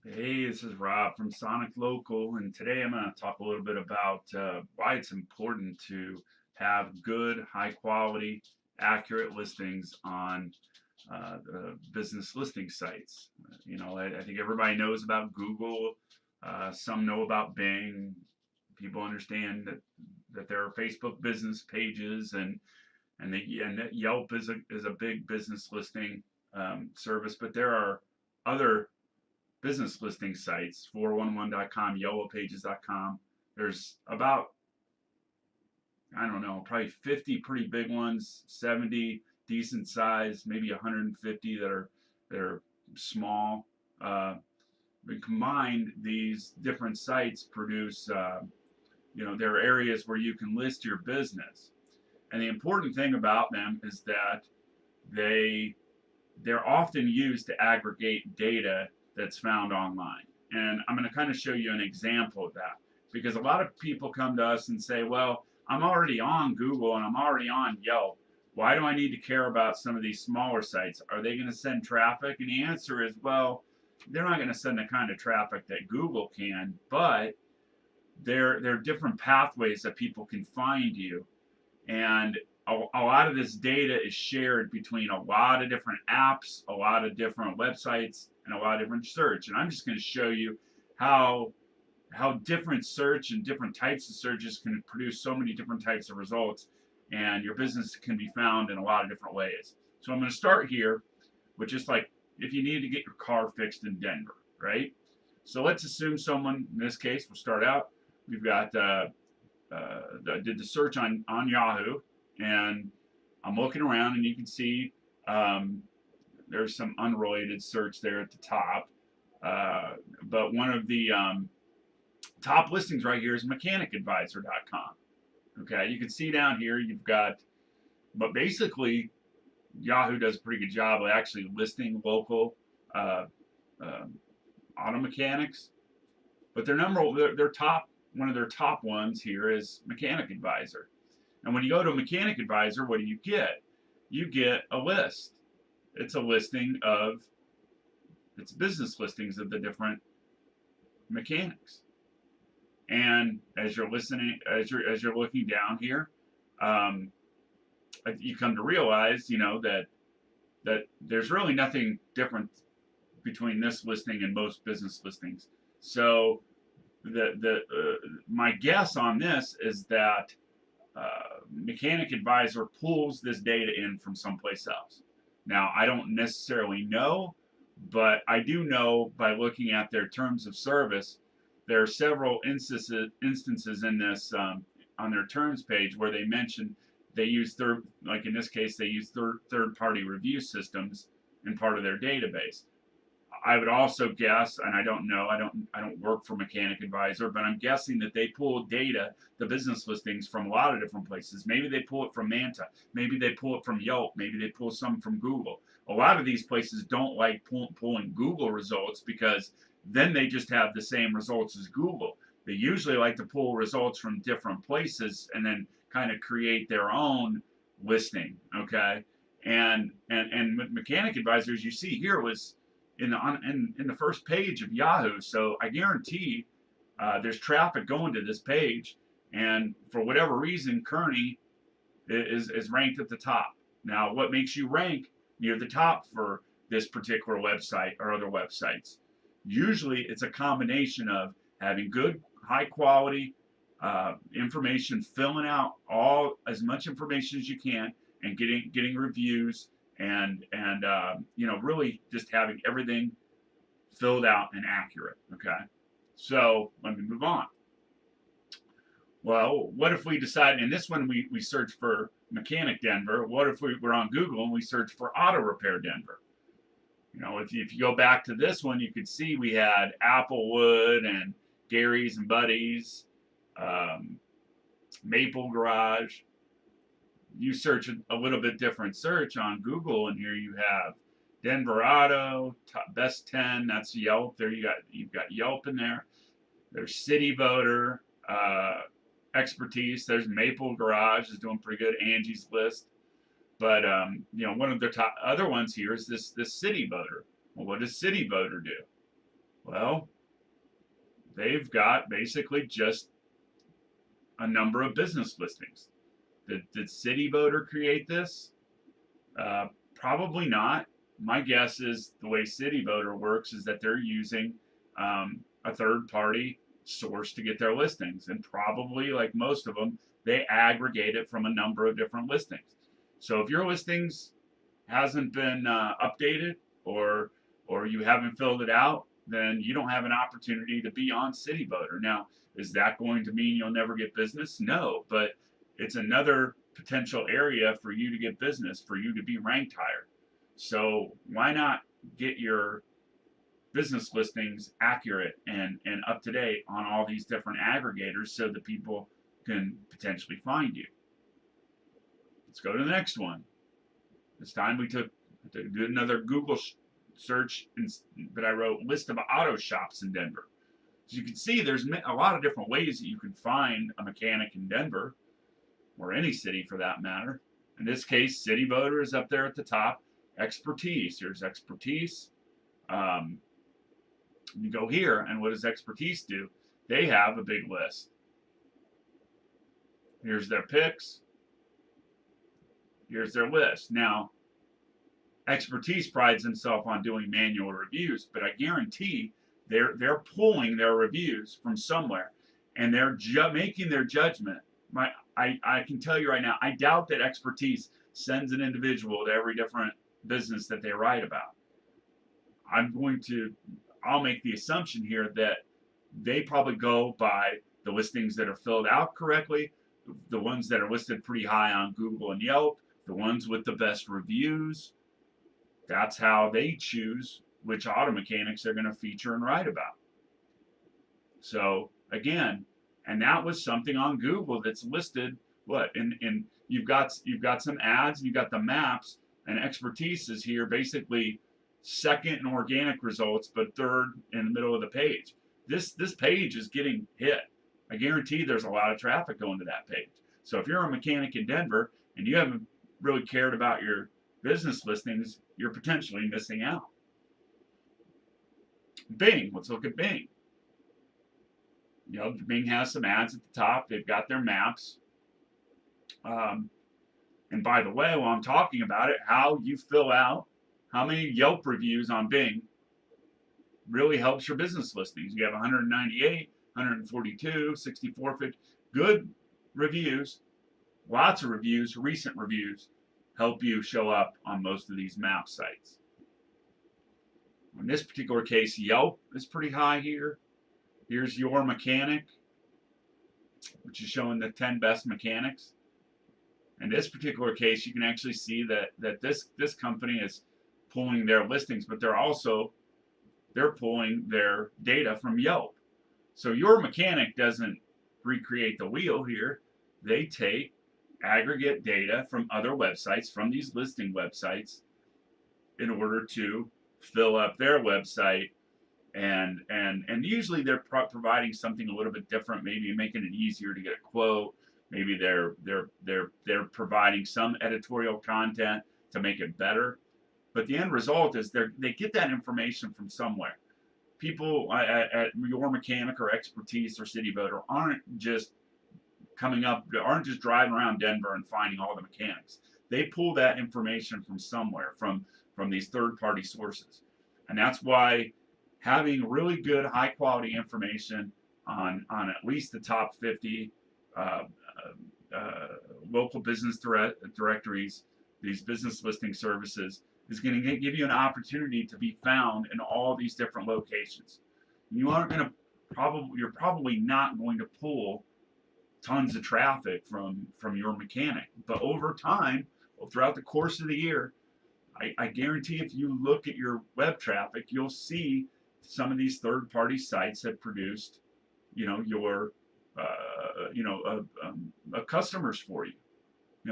Hey, this is Rob from Sonic Local, and today I'm going to talk a little bit about why it's important to have good, high quality, accurate listings on the business listing sites. I think everybody knows about Google. Some know about Bing. People understand that there are Facebook business pages, and that Yelp is a big business listing service, but there are other business listing sites, 411.com, yellowpages.com. There's about, I don't know, probably 50 pretty big ones, 70 decent size, maybe 150 that are small. But combined, these different sites produce, there are areas where you can list your business. And the important thing about them is that they they're often used to aggregate data that's found online. And I'm going to kind of show you an example of that because a lot of people come to us and say, well, I'm already on Google and I'm already on Yelp. Why do I need to care about some of these smaller sites? Are they going to send traffic? And the answer is, well, they're not going to send the kind of traffic that Google can, but there are different pathways that people can find you, and a lot of this data is shared between a lot of different apps, a lot of different websites, and a lot of different search. And I'm just going to show you how different search and different types of searches can produce so many different types of results, and your business can be found in a lot of different ways. So I'm going to start here with just like if you need to get your car fixed in Denver, right? So let's assume someone, in this case, we'll start out. We've got I did the search on Yahoo, and I'm looking around, and you can see um, there's some unrelated search there at the top. But one of the top listings right here is mechanicadvisor.com. Okay, you can see down here you've got, but basically Yahoo does a pretty good job of actually listing local uh, uh, auto mechanics. But their top one of their top ones here is Mechanic Advisor. And when you go to Mechanic Advisor, what do you get? You get a list. It's a listing of it's business listings of the different mechanics. And as you're listening, as you're looking down here, um, you come to realize, that there's really nothing different between this listing and most business listings. So my guess on this is that Mechanic Advisor pulls this data in from someplace else. Now, I don't necessarily know, but I do know by looking at their terms of service, there are several instances in this on their terms page where they mention they use like in this case, they use third party review systems in part of their database. I would also guess, and I don't know, I don't work for Mechanic Advisor, but I'm guessing that they pull data, the business listings from a lot of different places. Maybe they pull it from Manta, maybe they pull it from Yelp, maybe they pull some from Google. A lot of these places don't like pulling Google results because then they just have the same results as Google. They usually like to pull results from different places and then kind of create their own listing. Okay. And with Mechanic Advisors, you see here was in the first page of Yahoo. So I guarantee there's traffic going to this page, and for whatever reason, Kearney is ranked at the top. Now, what makes you rank near the top for this particular website or other websites? Usually, it's a combination of having good, high quality information, filling out all as much information as you can, and getting reviews and really just having everything filled out and accurate. Okay, so let me move on. Well, what if we decide, and this one we search for mechanic Denver. What if we were on Google and we search for auto repair Denver? If you go back to this one, you could see we had Applewood and Gary's and Buddies, um, Maple Garage. You search a little bit different search on Google, and here you have Denver Auto, best 10. That's Yelp. There you've got Yelp in there. There's City Voter, Expertise. There's Maple Garage is doing pretty good. Angie's List. But one of the top other ones here is this City Voter. Well, what does City Voter do? Well, they've got basically just a number of business listings. Did City Voter create this? Uh, Probably not. My guess is the way City Voter works is that they're using a third party source to get their listings. And probably, like most of them, they aggregate it from a number of different listings. So if your listings hasn't been updated or you haven't filled it out, then you don't have an opportunity to be on City Voter. Now, is that going to mean you'll never get business? No, but it's another potential area for you to get business, for you to be ranked higher. So why not get your business listings accurate and up to date on all these different aggregators so that people can potentially find you? Let's go to the next one. This time we took to do another Google search, but I wrote list of auto shops in Denver. As you can see, there's a lot of different ways that you can find a mechanic in Denver, or any city for that matter. In this case, City Voter is up there at the top. Expertise, here's expertise. You go here, and what does expertise do? They have a big list. Here's their picks. Here's their list. Now, expertise prides themselves on doing manual reviews, but I guarantee they're pulling their reviews from somewhere, and they're making their judgment. I can tell you right now, I doubt that expertise sends an individual to every different business that they write about. I'll make the assumption here that they probably go by the listings that are filled out correctly, the ones that are listed pretty high on Google and Yelp, the ones with the best reviews. That's how they choose which auto mechanics they're going to feature and write about. So again, and that was something on Google that's listed. What in you've got some ads, you've got the maps, and expertise is here basically second in organic results, but third in the middle of the page. This page is getting hit. I guarantee there's a lot of traffic going to that page. So if you're a mechanic in Denver and you haven't really cared about your business listings, you're potentially missing out. Bing, let's look at Bing. You know, Bing has some ads at the top. They've got their maps. And by the way, while I'm talking about it, how you fill out how many Yelp reviews on Bing really helps your business listings. You have 198, 142, 64, 50. Good reviews, lots of reviews, recent reviews help you show up on most of these map sites. In this particular case, Yelp is pretty high here. Here's Your Mechanic, which is showing the 10 best mechanics. In this particular case, you can actually see that this company is pulling their listings, but they're pulling their data from Yelp. So Your Mechanic doesn't recreate the wheel here. They take aggregate data from other websites, from these listing websites, in order to fill up their website, and usually they're providing something a little bit different, maybe making it easier to get a quote. Maybe they're providing some editorial content to make it better. But the end result is they get that information from somewhere. People at Your Mechanic or Expertise or City Voter aren't just driving around Denver and finding all the mechanics. They pull that information from somewhere, from these third-party sources. And that's why having really good, high-quality information on at least the top 50 local business directories, these business listing services, is going to give you an opportunity to be found in all these different locations. You're probably not going to pull tons of traffic from Your Mechanic, but over time, throughout the course of the year, I guarantee if you look at your web traffic, you'll see some of these third-party sites have produced, your customers for you.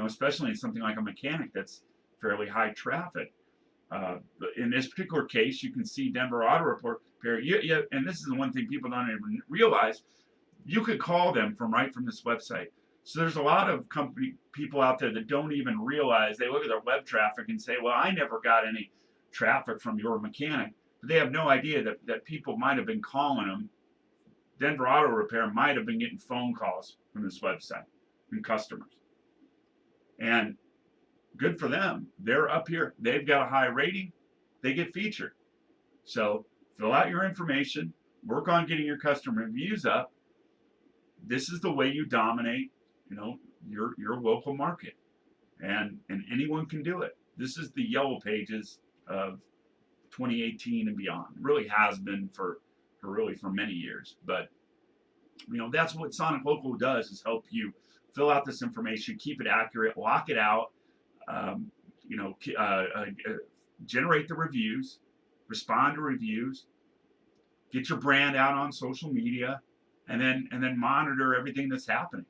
Especially in something like a mechanic that's fairly high traffic. In this particular case, you can see Denver Auto Report. And this is the one thing people don't even realize. You could call them right from this website. So there's a lot of people out there that don't even realize. They look at their web traffic and say, well, I never got any traffic from Your Mechanic. but they have no idea that people might have been calling them. Denver Auto Repair might have been getting phone calls from this website from customers. And good for them. They're up here. They've got a high rating. They get featured. So fill out your information, work on getting your customer reviews up. This is the way you dominate, your local market. And anyone can do it. This is the yellow pages of 2018 and beyond. It really has been for many years. But that's what Sonic Local does, is help you fill out this information, keep it accurate, lock it out, um, you know, generate the reviews, respond to reviews, get your brand out on social media, and then monitor everything that's happening.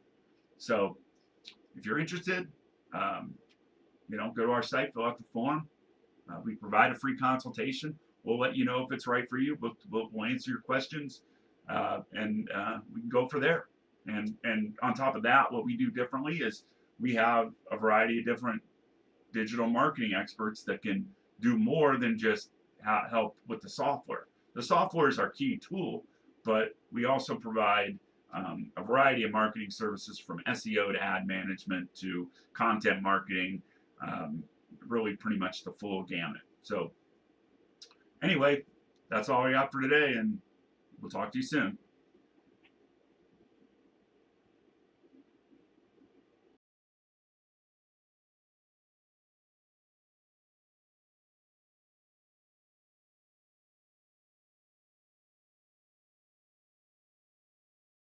So if you're interested, go to our site, fill out the form. We provide a free consultation. We'll let you know if it's right for you. We'll answer your questions, and we can go for there. And on top of that, what we do differently is we have a variety of different digital marketing experts that can do more than just help with the software. The software is our key tool, but we also provide a variety of marketing services, from SEO to ad management to content marketing, really pretty much the full gamut. So anyway, that's all we got for today, and we'll talk to you soon.